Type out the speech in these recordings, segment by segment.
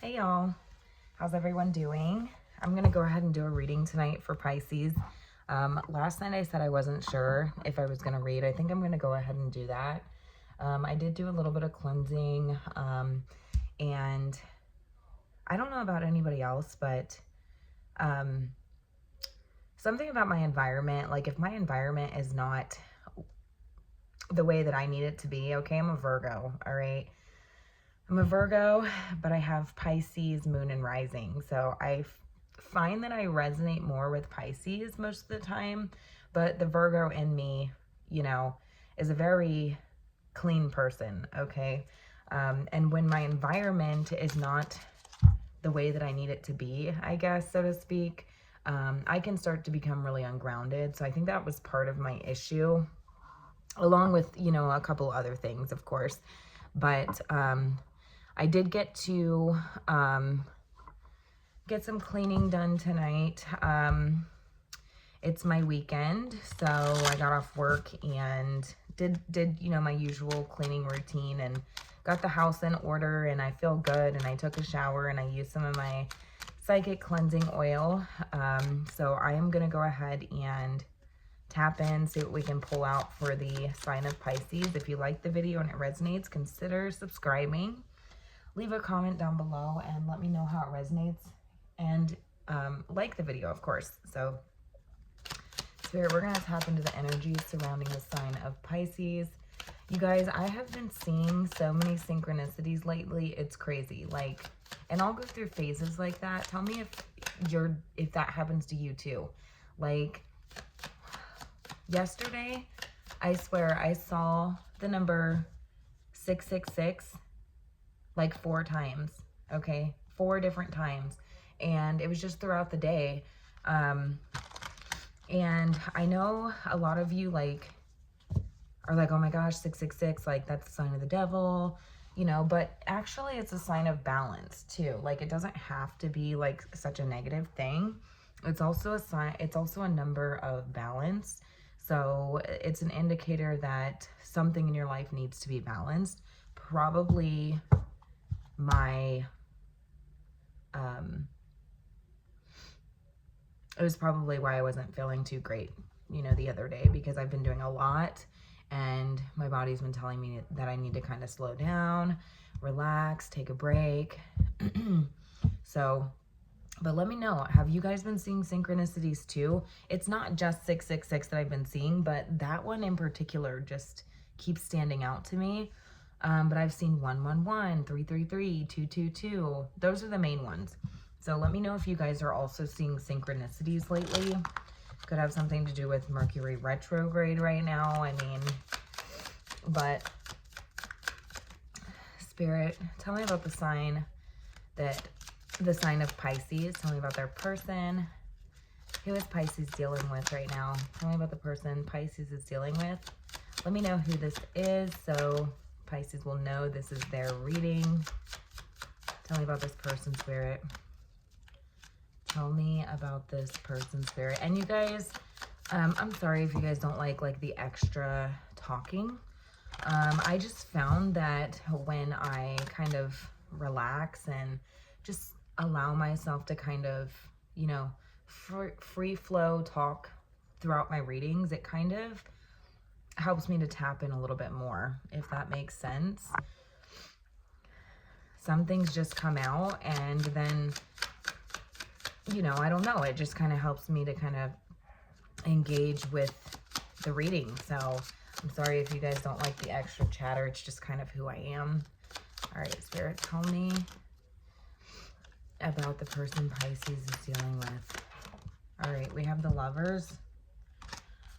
Hey y'all, how's everyone doing? I'm gonna go ahead and do a reading tonight for Pisces. Last night I said I wasn't sure if I was gonna read. I think I'm gonna go ahead and do that. I did do a little bit of cleansing, and I don't know about anybody else, but something about my environment, like if my environment is not the way that I need it to be, okay, I'm a Virgo, all right? I'm a Virgo, but I have Pisces, moon, and rising. So I find that I resonate more with Pisces most of the time, but the Virgo in me, is a very clean person, okay? And when my environment is not the way that I need it to be, I guess, so to speak, I can start to become really ungrounded. So I think that was part of my issue, along with, a couple other things, of course. But I did get to get some cleaning done tonight. It's my weekend, so I got off work and did my usual cleaning routine and got the house in order, and I feel good, and I took a shower and I used some of my psychic cleansing oil. So I am going to go ahead and tap in, see what we can pull out for the sign of Pisces. If you like the video and it resonates, consider subscribing. Leave a comment down below and let me know how it resonates, and like the video, of course. So Spirit, we're going to tap into the energy surrounding the sign of Pisces. You guys, I have been seeing so many synchronicities lately. It's crazy. And I'll go through phases like that. Tell me if that happens to you too. Yesterday, I swear I saw the number 666 like 4 times, okay? 4 different times. And it was just throughout the day. And I know a lot of you are like, oh my gosh, 666, that's the sign of the devil, but actually it's a sign of balance too. It doesn't have to be such a negative thing. It's also a sign, it's also a number of balance. So it's an indicator that something in your life needs to be balanced. Probably it was probably why I wasn't feeling too great, the other day, because I've been doing a lot and my body's been telling me that I need to kind of slow down, relax, take a break. But let me know, have you guys been seeing synchronicities too? It's not just 666 that I've been seeing, but that one in particular just keeps standing out to me. But I've seen 111, 333, 222. Those are the main ones. So let me know if you guys are also seeing synchronicities lately. Could have something to do with Mercury retrograde right now. But Spirit, tell me about the sign of Pisces. Tell me about their person. Who is Pisces dealing with right now? Tell me about the person Pisces is dealing with. Let me know who this is so Pisces will know this is their reading. Tell me about this person, Spirit. Tell me about this person, Spirit. And you guys, I'm sorry if you guys don't like the extra talking. I just found that when I kind of relax and just allow myself to kind of, free flow talk throughout my readings, it kind of helps me to tap in a little bit more, if that makes sense. Some things just come out, and then, I don't know, it just kind of helps me to kind of engage with the reading. So I'm sorry if you guys don't like the extra chatter. It's just kind of who I am. All right, Spirit, tell me about the person Pisces is dealing with. All right, we have the Lovers.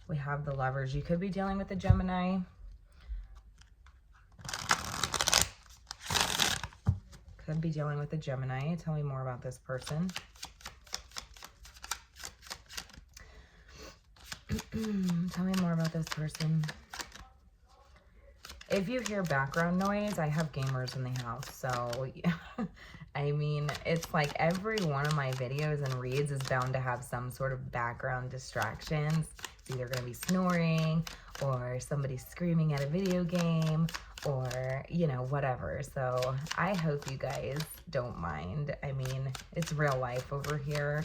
We have the Lovers. You could be dealing with a Gemini. Could be dealing with a Gemini. Tell me more about this person. Tell me more about this person. If you hear background noise, I have gamers in the house. So, I mean, it's like every one of my videos and reads is bound to have some sort of background distractions. It's either going to be snoring, or somebody screaming at a video game, or, you know, whatever. So I hope you guys don't mind. I mean, it's real life over here.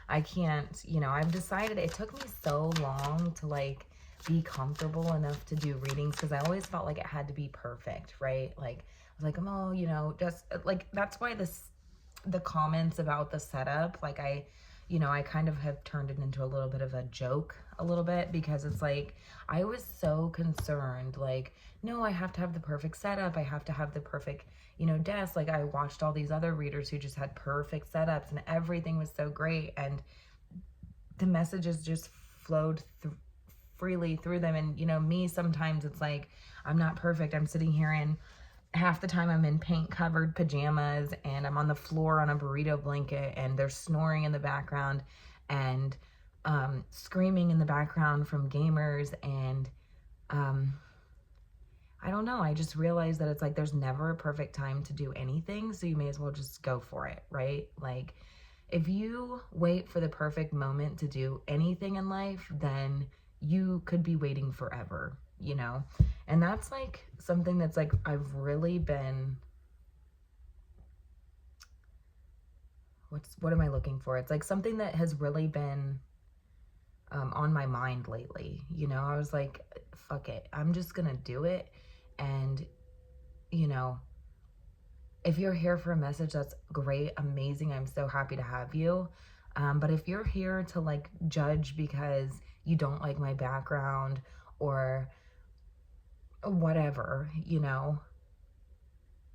I can't, you know, I've decided, it took me so long to like be comfortable enough to do readings because I always felt like it had to be perfect, right? Like, I was like, oh, you know, just like, that's why the comments about the setup, like you know, I kind of have turned it into a little bit of a joke a little bit because it's like, I was so concerned, like, no, I have to have the perfect setup. I have to have the perfect, you know, desk. Like I watched all these other readers who just had perfect setups and everything was so great. And the messages just flowed freely through them. And, you know, me, sometimes it's like, I'm not perfect. I'm sitting here in half the time I'm in paint covered pajamas and I'm on the floor on a burrito blanket and there's snoring in the background and screaming in the background from gamers. And I don't know. I just realized that it's like, there's never a perfect time to do anything. So you may as well just go for it, right? Like if you wait for the perfect moment to do anything in life, then you could be waiting forever, you know? And that's like something that's like, I've really been, what am I looking for? It's like something that has really been on my mind lately. You know, I was like, fuck it. I'm just going to do it. And, you know, if you're here for a message, that's great, amazing. I'm so happy to have you. But if you're here to like judge because you don't like my background or whatever, you know,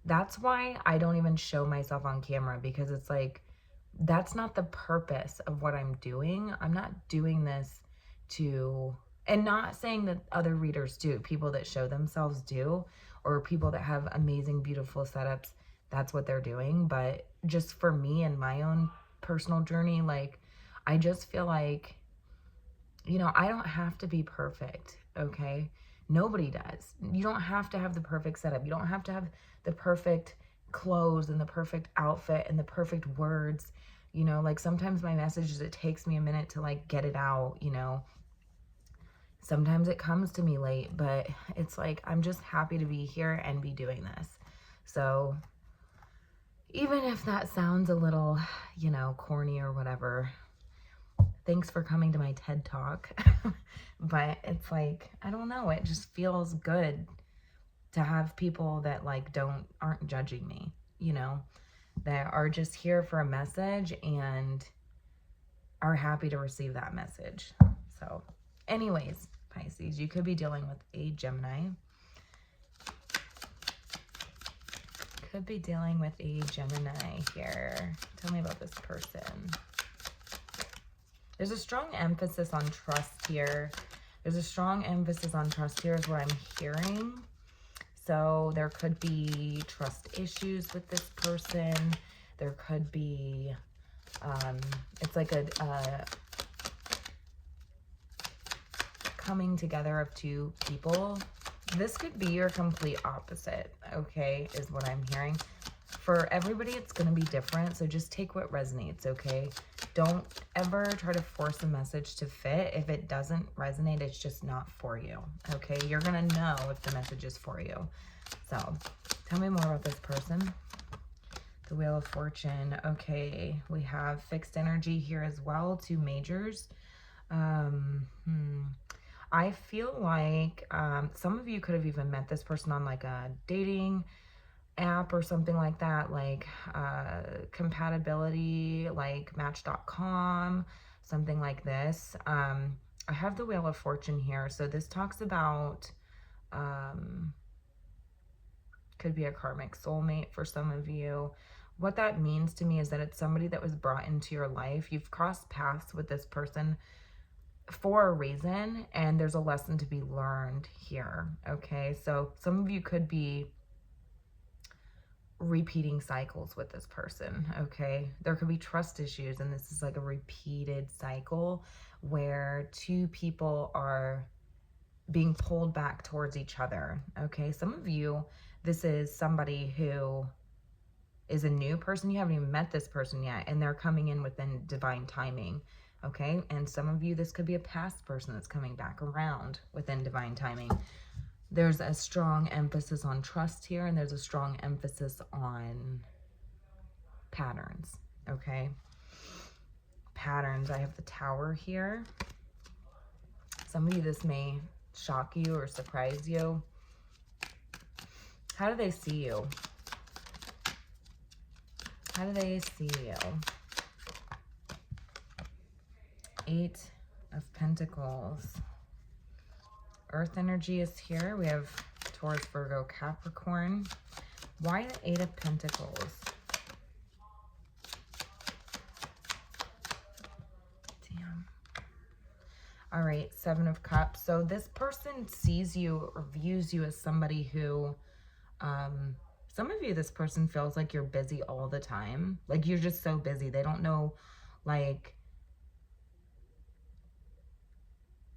that's why I don't even show myself on camera, because it's like, that's not the purpose of what I'm doing. I'm not doing this to, and not saying that other readers do, people that show themselves do, or people that have amazing, beautiful setups, that's what they're doing. But just for me and my own personal journey, like, I just feel like, you know, I don't have to be perfect, okay? Nobody does. You don't have to have the perfect setup. You don't have to have the perfect clothes and the perfect outfit and the perfect words. You know, like sometimes my messages, it takes me a minute to like get it out, you know. Sometimes it comes to me late, but it's like, I'm just happy to be here and be doing this. So even if that sounds a little, you know, corny or whatever, thanks for coming to my TED Talk. But it's like, I don't know, it just feels good to have people that like aren't judging me, you know, that are just here for a message and are happy to receive that message. So anyways, Pisces, you could be dealing with a Gemini. Could be dealing with a Gemini here. Tell me about this person. There's a strong emphasis on trust here. There's a strong emphasis on trust here is what I'm hearing. So there could be trust issues with this person. There could be, it's like a coming together of two people. This could be your complete opposite, okay, is what I'm hearing. For everybody, it's going to be different, so just take what resonates, okay? Don't ever try to force a message to fit. If it doesn't resonate, it's just not for you, okay? You're going to know if the message is for you. So, tell me more about this person. The Wheel of Fortune. Okay, we have fixed energy here as well, 2 majors. I feel like some of you could have even met this person on like a dating app or something like that, like compatibility, like match.com, something like this. I have the Wheel of Fortune here. So this talks about, could be a karmic soulmate for some of you. What that means to me is that it's somebody that was brought into your life. You've crossed paths with this person for a reason, and there's a lesson to be learned here, okay? So some of you could be repeating cycles with this person, okay? There could be trust issues, and this is like a repeated cycle where 2 people are being pulled back towards each other, okay? Some of you, this is somebody who is a new person. You haven't even met this person yet, and they're coming in within divine timing, okay? And some of you, this could be a past person that's coming back around within divine timing. There's a strong emphasis on trust here, and there's a strong emphasis on patterns, okay? Patterns. I have the Tower here. Some of you, this may shock you or surprise you. How do they see you? How do they see you? Eight of Pentacles. Earth energy is here. We have Taurus, Virgo, Capricorn. Why the Eight of Pentacles? Damn. All right, Seven of Cups. So this person sees you or views you as somebody who, some of you, this person feels like you're busy all the time. Like you're just so busy. They don't know, like,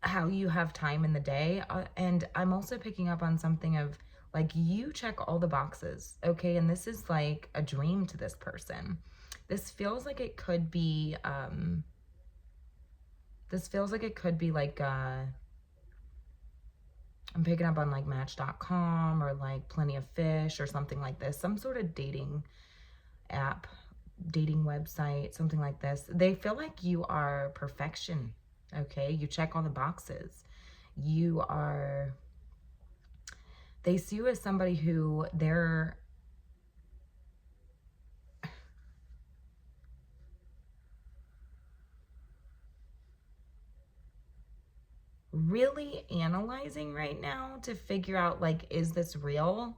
how you have time in the day. And I'm also picking up on something of, like, you check all the boxes, okay? And this is like a dream to this person. This feels like it could be, like, I'm picking up on like Match.com or like Plenty of Fish or something like this. Some sort of dating app, dating website, something like this. They feel like you are perfection, okay? You check all the boxes. They see you as somebody who they're really analyzing right now to figure out, like, is this real?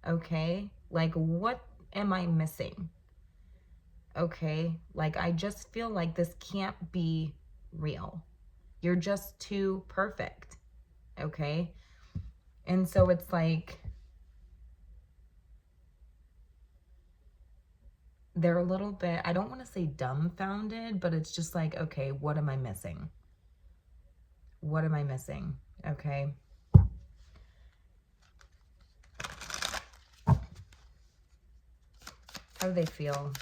Okay, like, what am I missing? Okay, like, I just feel like this can't be real. You're just too perfect, okay? And so it's like they're a little bit, I don't want to say dumbfounded, but it's just like, okay, what am I missing? What am I missing? Okay. How do they feel?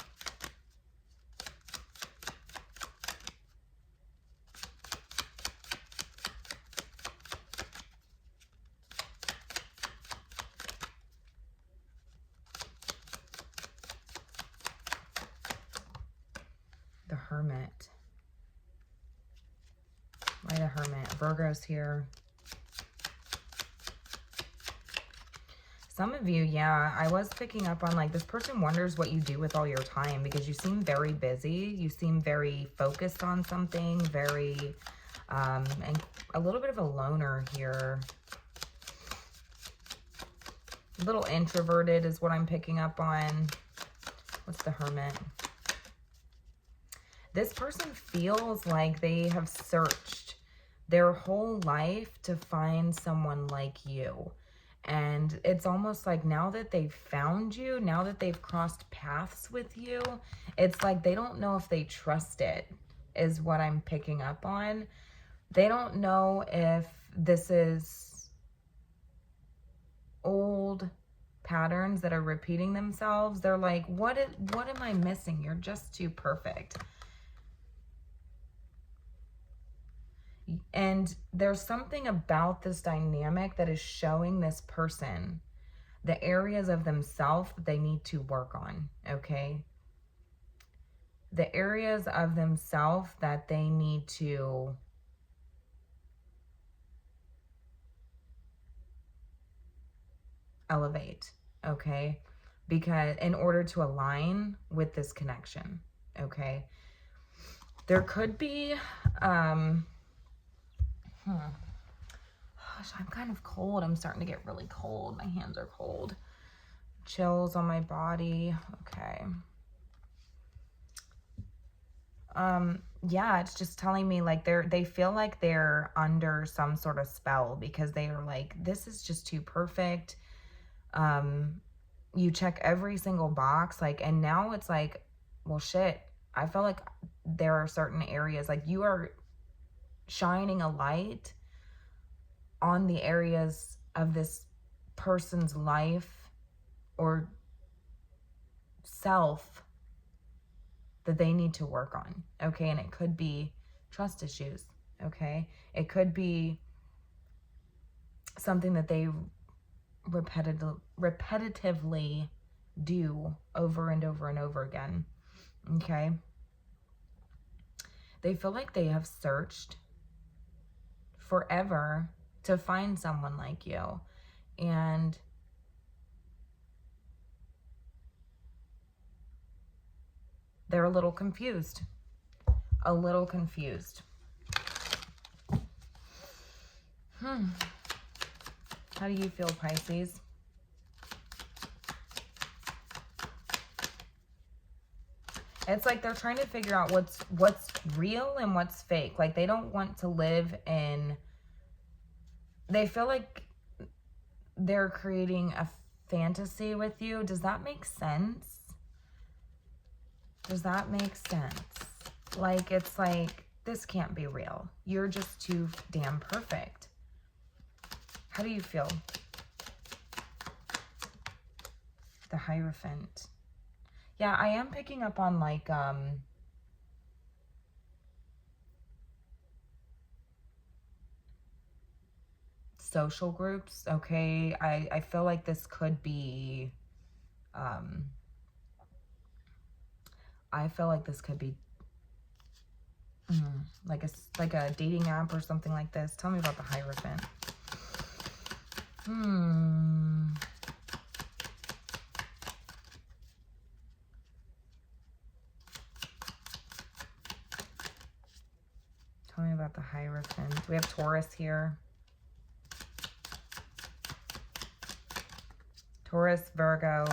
The Hermit. Why the Hermit? Virgo's here. Some of you, yeah, I was picking up on, like, this person wonders what you do with all your time because you seem very busy. You seem very focused on something, very, and a little bit of a loner here. A little introverted is what I'm picking up on. What's the Hermit? This person feels like they have searched their whole life to find someone like you. And it's almost like now that they've found you, now that they've crossed paths with you, it's like they don't know if they trust it, is what I'm picking up on. They don't know if this is old patterns that are repeating themselves. They're like, what am I missing? You're just too perfect. And there's something about this dynamic that is showing this person the areas of themselves that they need to work on, okay? The areas of themselves that they need to elevate, okay? Because in order to align with this connection, okay? There could be, Gosh, I'm kind of cold. I'm starting to get really cold. My hands are cold. Chills on my body. Okay. Yeah, it's just telling me like they feel like they're under some sort of spell because they are like, this is just too perfect. You check every single box, like, and now it's like, well, shit, I feel like there are certain areas, like, you are shining a light on the areas of this person's life or self that they need to work on, okay? And it could be trust issues, okay? It could be something that they repetitively do over and over and over again. Okay? They feel like they have searched forever to find someone like you. And they're a little confused. A little confused. How do you feel, Pisces? It's like they're trying to figure out what's real and what's fake. Like they don't want to live in... They feel like they're creating a fantasy with you. Does that make sense? Does that make sense? Like, it's like, this can't be real. You're just too damn perfect. How do you feel? The Hierophant. Yeah, I am picking up on like, social groups. Okay. I feel like this could be, I feel like this could be like a dating app or something like this. Tell me about the Hierophant. Tell me about the Hierophant. We have Taurus here. Taurus, Virgo,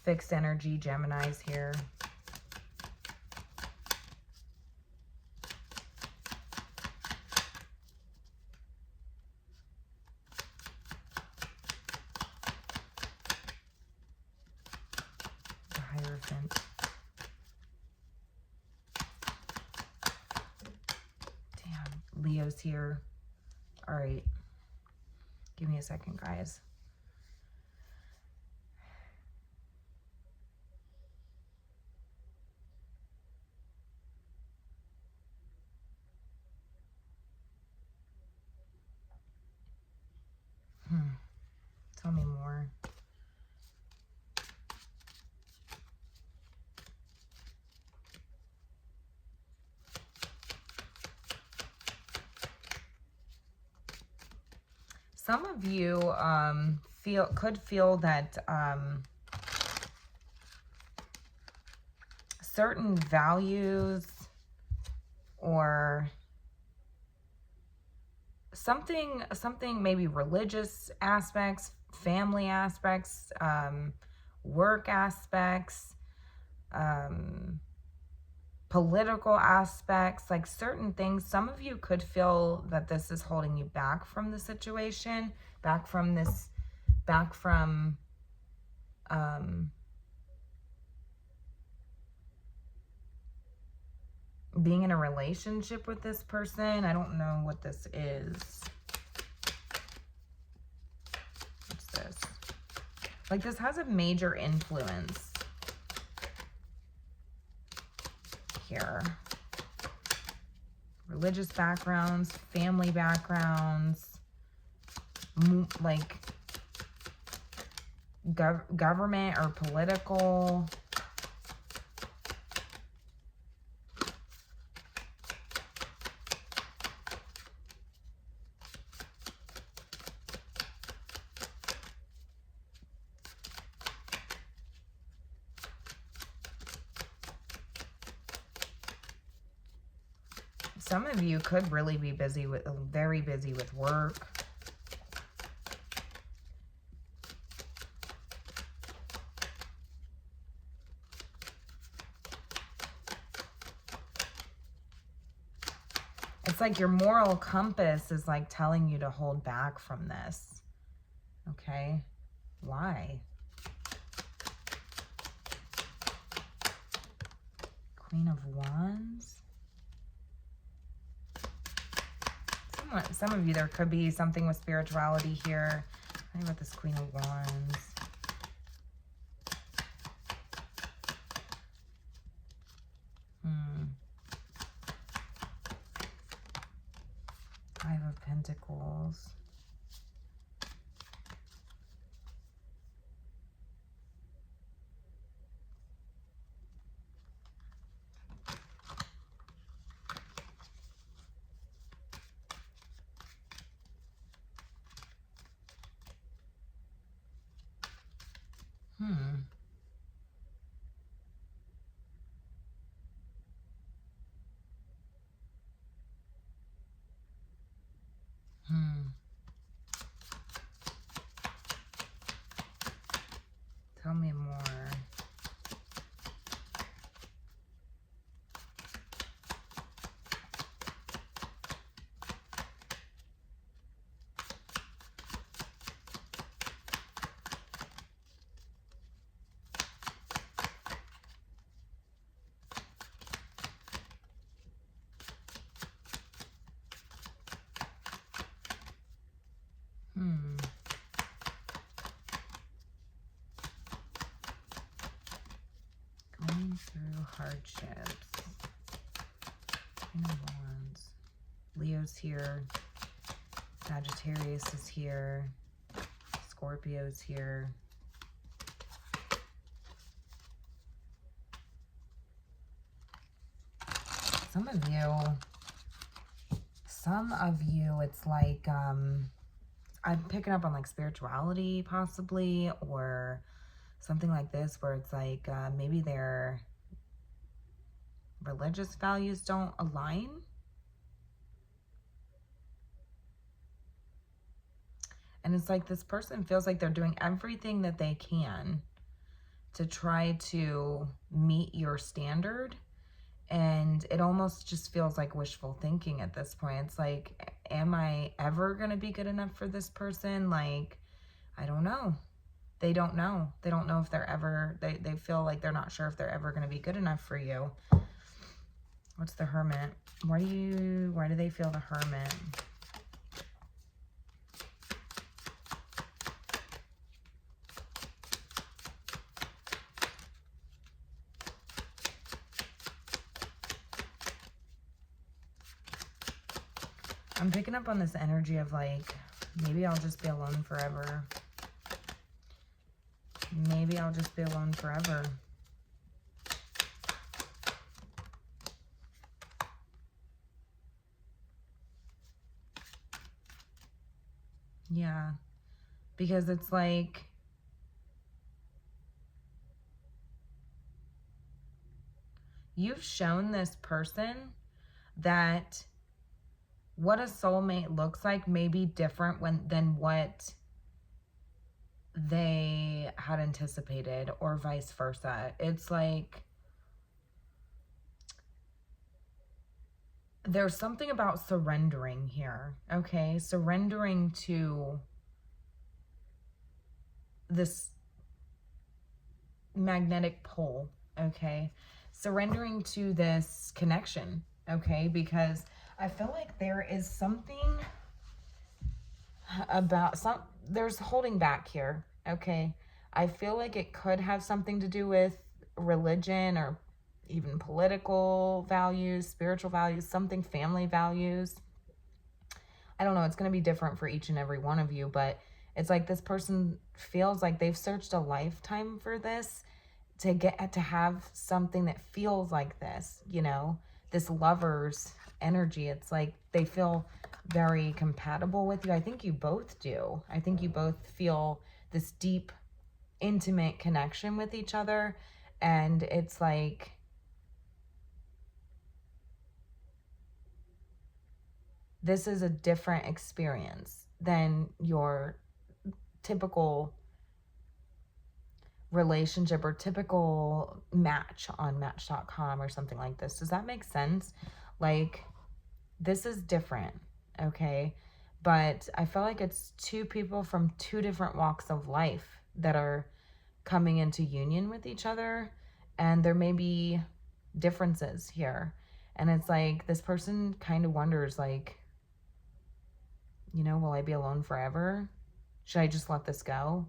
fixed energy, Gemini's here. The Hierophant. Damn, Leo's here. All right. Give me a second, guys. Tell me more. Some of you could feel that certain values or something maybe religious aspects, family aspects, work aspects, political aspects, like certain things. Some of you could feel that this is holding you back from the situation, back from being in a relationship with this person. I don't know what this is. What's this? Like this has a major influence here. Religious backgrounds, family backgrounds, like government or political. Some of you could really be very busy with work. It's like your moral compass is like telling you to hold back from this. Okay? Why? Queen of Wands. Some of you, there could be something with spirituality here. Tell me about this Queen of Wands. Five of of Pentacles. Hmm. Tell me more. Going through hardships. Queen of Wands. Leo's here. Sagittarius is here. Scorpio's here. Some of you, it's like, I'm picking up on like spirituality possibly, or something like this, where it's like, maybe their religious values don't align. And it's like this person feels like they're doing everything that they can to try to meet your standard. And it almost just feels like wishful thinking at this point. It's like, am I ever going to be good enough for this person? Like, I don't know. They don't know. They don't know if they're ever, they feel like they're not sure if they're ever going to be good enough for you. What's the Hermit? Why do they feel the Hermit? I'm picking up on this energy of like, maybe I'll just be alone forever. Maybe I'll just be alone forever. Yeah, because it's like, you've shown this person that what a soulmate looks like may be different than what they had anticipated, or vice versa. It's like, there's something about surrendering here, okay? Surrendering to this magnetic pull, okay? Surrendering to this connection, okay? Because I feel like there is something about there's holding back here, okay? I feel like it could have something to do with religion, or even political values, spiritual values, something, family values. I don't know, it's going to be different for each and every one of you, but it's like this person feels like they've searched a lifetime for this, to get to have something that feels like this, you know, this lover's energy. It's like they feel very compatible with you. I think you both do. I think you both feel this deep, intimate connection with each other. And it's like, this is a different experience than your typical relationship or typical match on Match.com or something like this. Does that make sense? Like, this is different, okay? But I feel like it's two people from two different walks of life that are coming into union with each other, and there may be differences here. And it's like, this person kind of wonders, like, you know, will I be alone forever? Should I just let this go?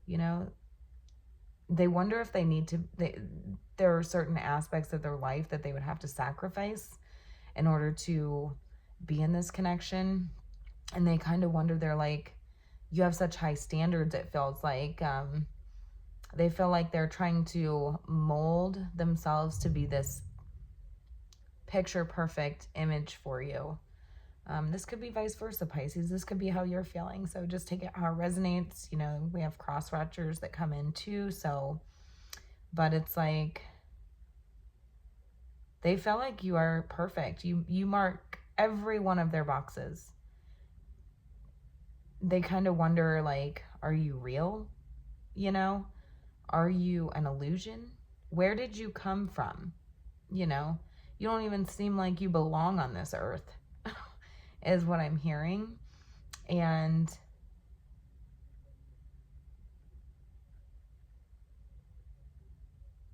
You know, they wonder if they need to, there are certain aspects of their life that they would have to sacrifice in order to be in this connection. And they kind of wonder, they're like, you have such high standards, it feels like. They feel like they're trying to mold themselves to be this picture perfect image for you. This could be vice versa, Pisces. This could be how you're feeling. So just take it how it resonates. You know, we have cross watchers that come in too. So, but it's like, they feel like you are perfect. You mark every one of their boxes. They kind of wonder, like, are you real? You know, are you an illusion? Where did you come from? You know, you don't even seem like you belong on this earth, is what I'm hearing. And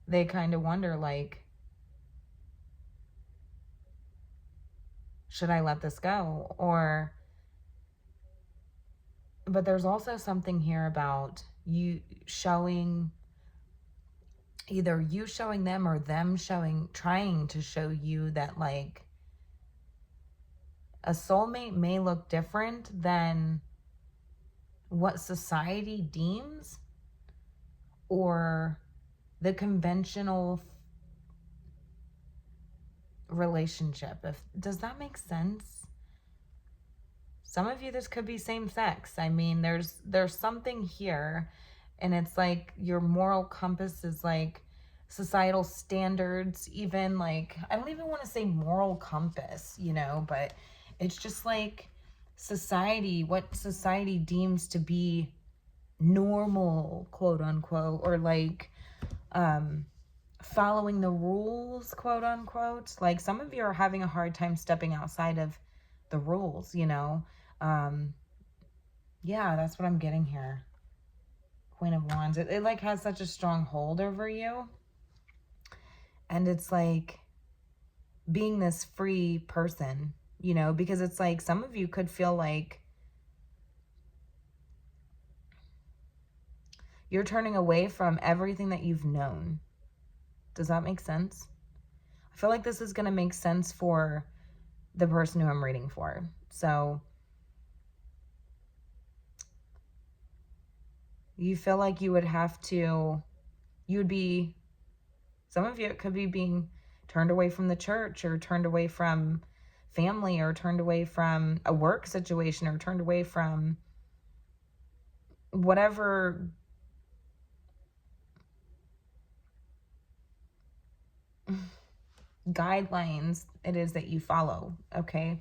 they kind of wonder, like, should I let this go? Or, but there's also something here about you showing, either you showing them or them trying to show you that, like, a soulmate may look different than what society deems, or the conventional relationship. Does that make sense? Some of you, this could be same sex. I mean, there's something here, and it's like your moral compass is like societal standards, even, like, I don't even want to say moral compass, you know, but it's just like society, what society deems to be normal, quote unquote, or like following the rules, quote unquote. Like, some of you are having a hard time stepping outside of the rules, you know. Yeah, that's what I'm getting here. Queen of Wands. It like has such a strong hold over you. And it's like being this free person, you know, because it's like some of you could feel like you're turning away from everything that you've known. Does that make sense? I feel like this is going to make sense for the person who I'm reading for. So you feel like you would have to, you would be, some of you, it could be being turned away from the church, or turned away from family, or turned away from a work situation, or turned away from whatever guidelines it is that you follow, okay?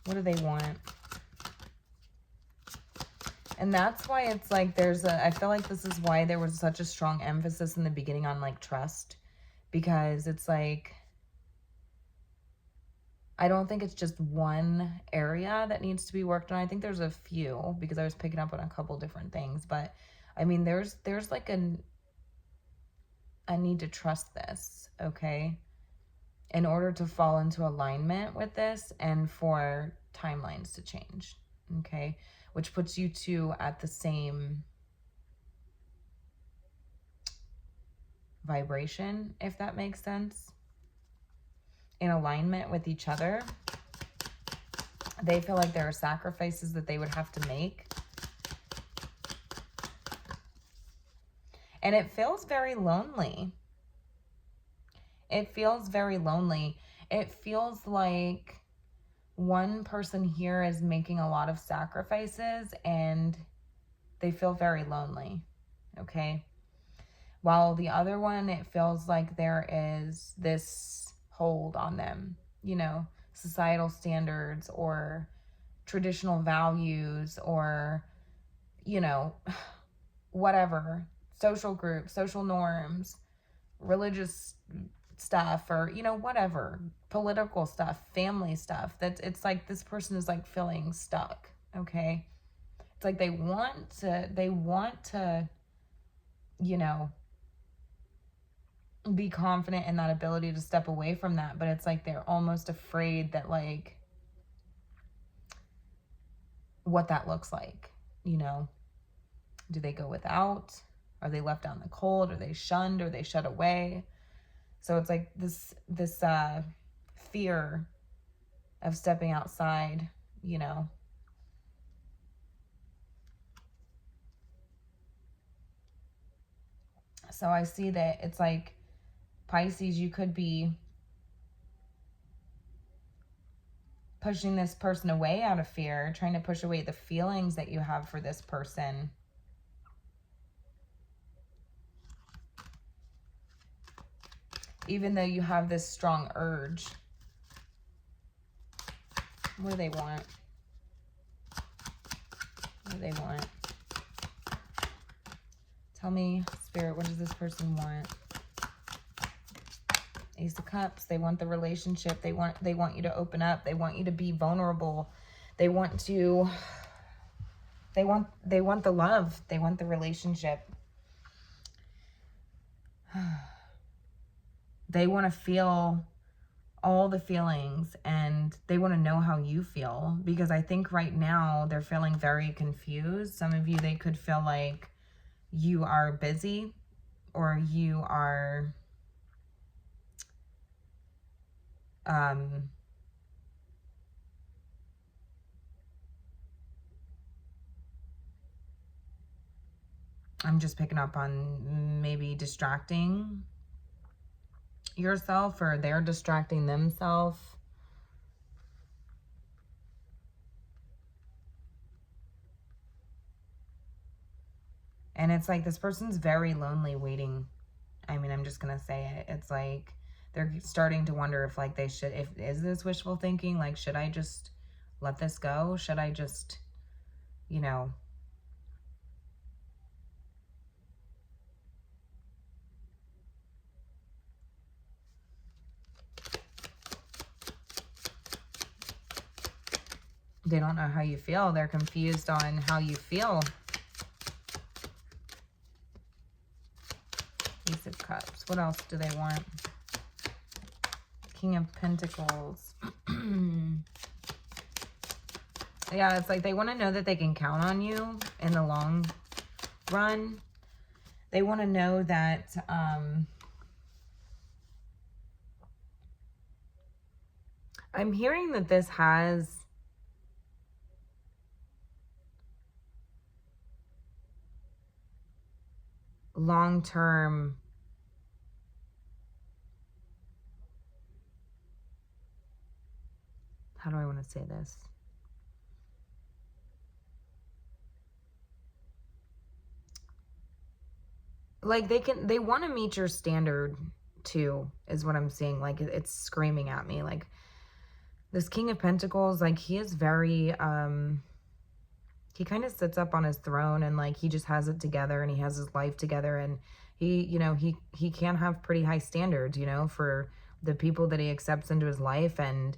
What do they want? And that's why it's like I feel like this is why there was such a strong emphasis in the beginning on, like, trust. Because it's like, I don't think it's just one area that needs to be worked on. I think there's a few, because I was picking up on a couple different things. But, I mean, there's like I need to trust this, okay? In order to fall into alignment with this, and for timelines to change, okay? Which puts you two at the same vibration, if that makes sense. In alignment with each other. They feel like there are sacrifices that they would have to make. And it feels very lonely. It feels very lonely. It feels like one person here is making a lot of sacrifices, and they feel very lonely, okay? While the other one, it feels like there is this hold on them, you know, societal standards, or traditional values, or, you know, whatever, social groups, social norms, religious stuff, or, you know, whatever, political stuff, family stuff. It's like this person is like feeling stuck, okay? It's like they want to, you know, be confident in that ability to step away from that, but it's like they're almost afraid that, like, what that looks like, you know. Do they go without? Are they left out in the cold? Are they shunned? Are they shut away? So it's like this fear of stepping outside, you know. So I see that it's like, Pisces, you could be pushing this person away out of fear, trying to push away the feelings that you have for this person. Even though you have this strong urge. What do they want? What do they want? Tell me, Spirit, what does this person want? Ace of Cups. They want the relationship. They want you to open up. They want you to be vulnerable. They want to, they want the love. They want the relationship. They want to feel all the feelings, and they want to know how you feel, because I think right now they're feeling very confused. Some of you, they could feel like you are busy, or you are I'm just picking up on maybe distracting yourself, or they're distracting themselves. And it's like this person's very lonely waiting. I mean, I'm just going to say it. It's like they're starting to wonder if like they should, is this wishful thinking? Like, should I just let this go? Should I just, you know, they don't know how you feel. They're confused on how you feel. Ace of Cups. What else do they want? King of Pentacles. Yeah, it's like they want to know that they can count on you in the long run. They want to know that I'm hearing that this has long-term how do I want to say this? Like they want to meet your standard too, is what I'm seeing. Like it's screaming at me. Like this King of Pentacles, like he is very, he kind of sits up on his throne, and like he just has it together, and he has his life together, and he, you know, he can have pretty high standards, you know, for the people that he accepts into his life. And,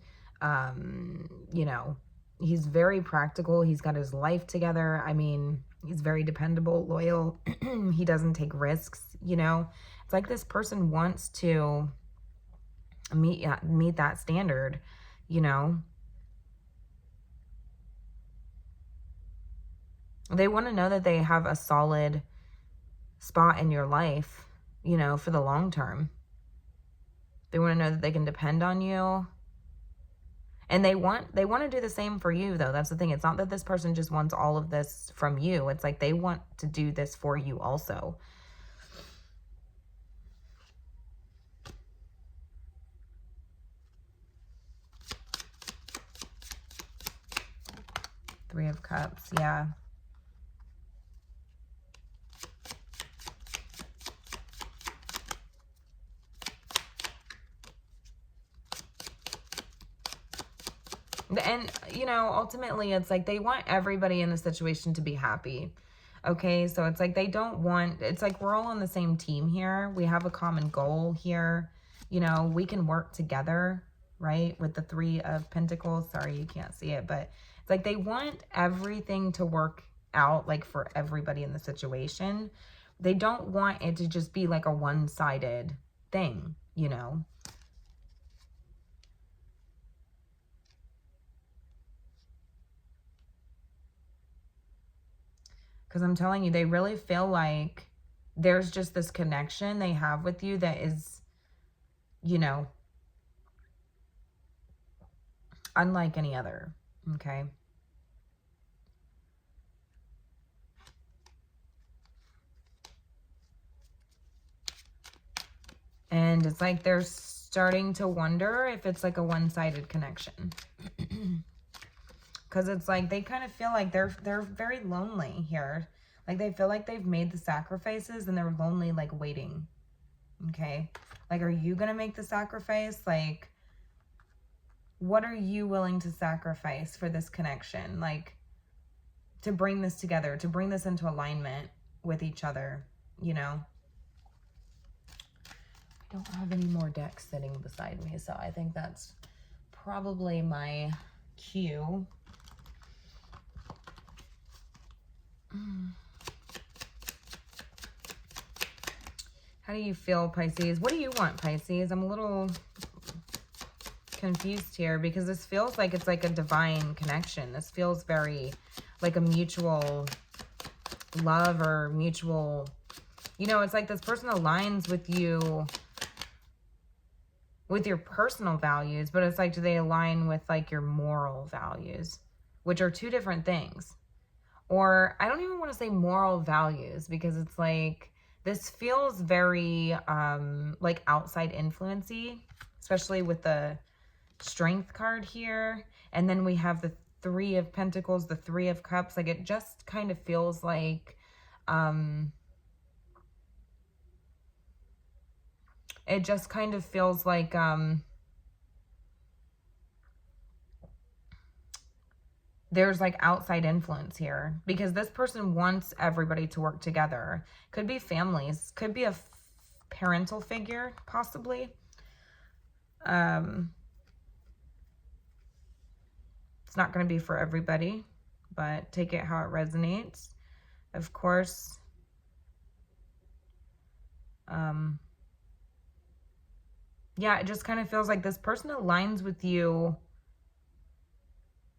you know, he's very practical. He's got his life together. I mean, he's very dependable, loyal. He doesn't take risks, you know. It's like this person wants to meet that standard, you know. They want to know that they have a solid spot in your life, you know, for the long term. They want to know that they can depend on you. And they want to do the same for you, though. That's the thing. It's not that this person just wants all of this from you. It's like they want to do this for you also. Three of Cups, yeah. And, you know, ultimately, it's like they want everybody in the situation to be happy. Okay, so it's like they don't want, it's like we're all on the same team here. We have a common goal here. You know, we can work together, right? With the Three of Pentacles. Sorry, you can't see it, but it's like they want everything to work out, like for everybody in the situation. They don't want it to just be like a one-sided thing, you know? Because I'm telling you, they really feel like there's just this connection they have with you that is, you know, unlike any other, okay? And it's like they're starting to wonder if it's like a one-sided connection. Because it's like they kind of feel like they're very lonely here. Like they feel like they've made the sacrifices and they're lonely, like waiting. Okay? Like, are you going to make the sacrifice? Like, what are you willing to sacrifice for this connection? Like, to bring this together, to bring this into alignment with each other, you know? I don't have any more decks sitting beside me, so I think that's probably my cue. How do you feel, Pisces? What do you want, Pisces? I'm a little confused here because this feels like it's like a divine connection. This feels very like a mutual love or mutual, you know, it's like this person aligns with you with your personal values, but it's like, do they align with like your moral values, which are two different things? Or I don't even want to say moral values because it's like, this feels very like outside influence-y, especially with the Strength card here. And then we have the Three of Pentacles, the Three of Cups. Like it just kind of feels like there's like outside influence here because this person wants everybody to work together. Could be families, could be a parental figure, possibly. It's not going to be for everybody, but take it how it resonates. Of course, yeah, it just kind of feels like this person aligns with you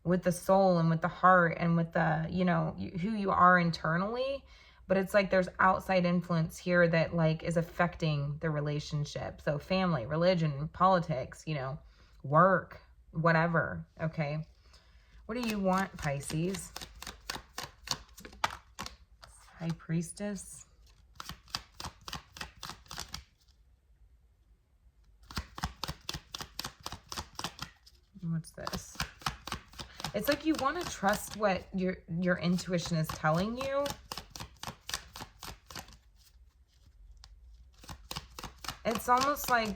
with the soul and with the heart and with the, you know, who you are internally. But it's like there's outside influence here that like is affecting the relationship. So family, religion, politics, you know, work, whatever. Okay. What do you want, Pisces? High Priestess. What's this? It's like you want to trust what your intuition is telling you. It's almost like,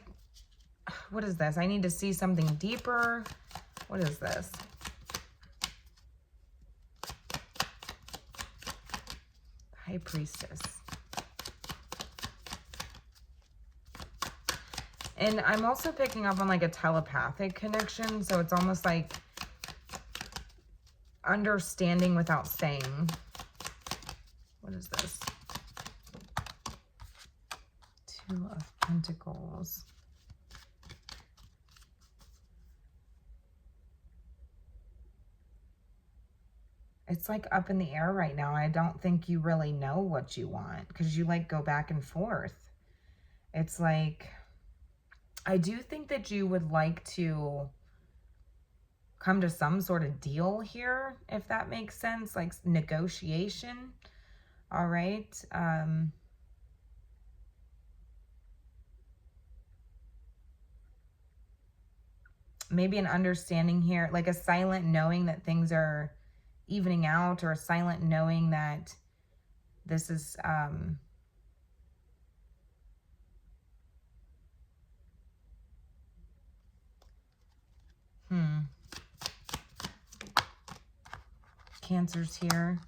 what is this? I need to see something deeper. What is this? High Priestess. And I'm also picking up on like a telepathic connection. So it's almost like understanding without saying. What is this? Two of Pentacles. It's like up in the air right now. I don't think you really know what you want because you like go back and forth. It's like, I do think that you would like to come to some sort of deal here, if that makes sense, like negotiation. All right. Maybe an understanding here, like a silent knowing that things are evening out, or a silent knowing that this is Cancer's here.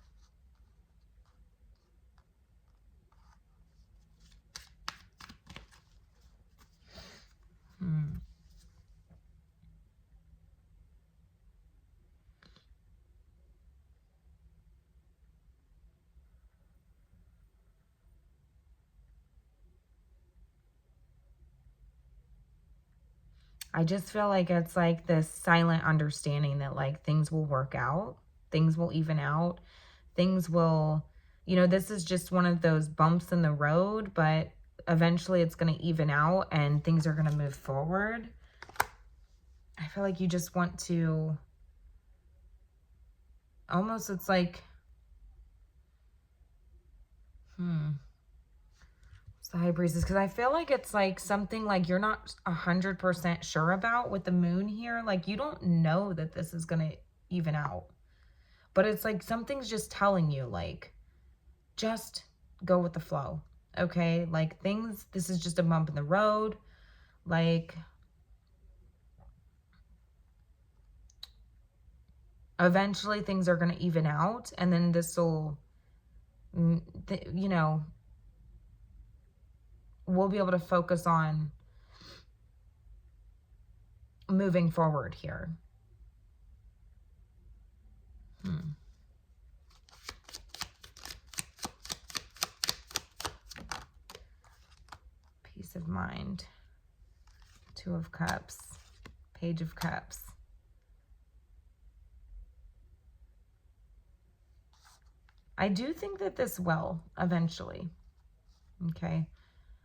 I just feel like it's like this silent understanding that like things will work out, things will even out, things will, you know, this is just one of those bumps in the road, but eventually it's going to even out and things are going to move forward. I feel like you just want to, almost it's like, it's the High Priestess, because I feel like it's like something like you're not 100% sure about with the moon here. Like you don't know that this is going to even out. But it's like something's just telling you, like, just go with the flow, okay? Like things, this is just a bump in the road. Like, eventually things are going to even out, and then this will, you know, we'll be able to focus on moving forward here. Peace of mind. Two of Cups. Page of Cups. I do think that this will eventually. Okay.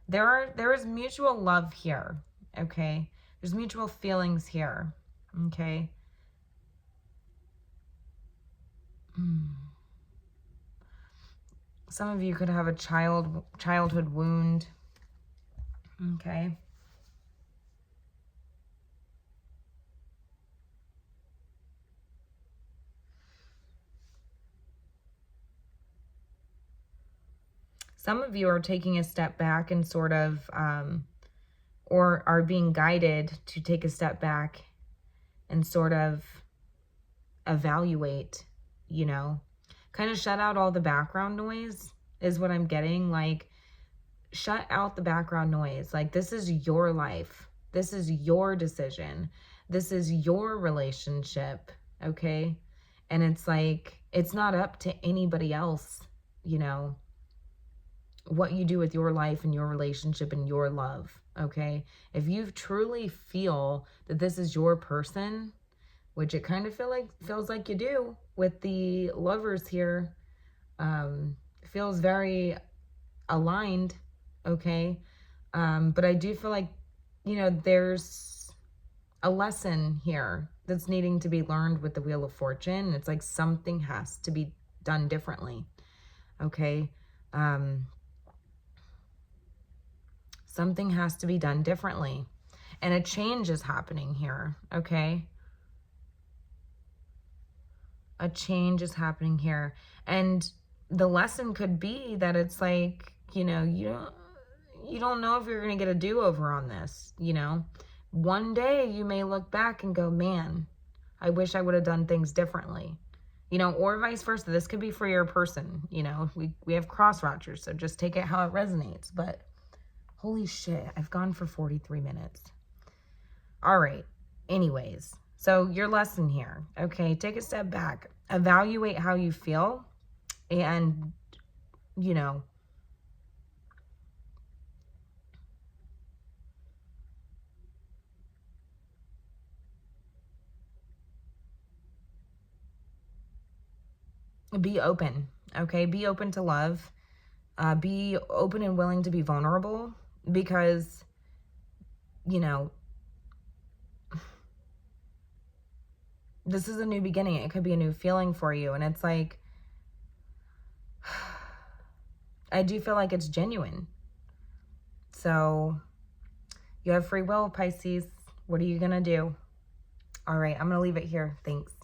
There is mutual love here. Okay. There's mutual feelings here. Okay. Some of you could have a childhood wound. Okay. Some of you are taking a step back and sort of, or are being guided to take a step back and sort of evaluate, you know, kind of shut out all the background noise is what I'm getting. Like, shut out the background noise. Like, this is your life. This is your decision. This is your relationship. Okay. And it's like, it's not up to anybody else, you know, what you do with your life and your relationship and your love. Okay. If you truly feel that this is your person, which it kind of feels like you do with the Lovers here, feels very aligned. Okay. But I do feel like, you know, there's a lesson here that's needing to be learned with the Wheel of Fortune. It's like something has to be done differently. Okay. Something has to be done differently. And a change is happening here. Okay. A change is happening here. And the lesson could be that it's like, you know, you don't know if you're going to get a do-over on this, you know. One day you may look back and go, man, I wish I would have done things differently, you know, or vice versa. This could be for your person, you know. We have cross watchers, so just take it how it resonates. But holy shit, I've gone for 43 minutes. All right. Anyways, so your lesson here, okay, take a step back, evaluate how you feel, and, you know, be open, okay? Be open to love. Be open and willing to be vulnerable, because, you know, this is a new beginning. It could be a new feeling for you. And it's like, I do feel like it's genuine. So you have free will, Pisces. What are you going to do? All right, I'm going to leave it here. Thanks.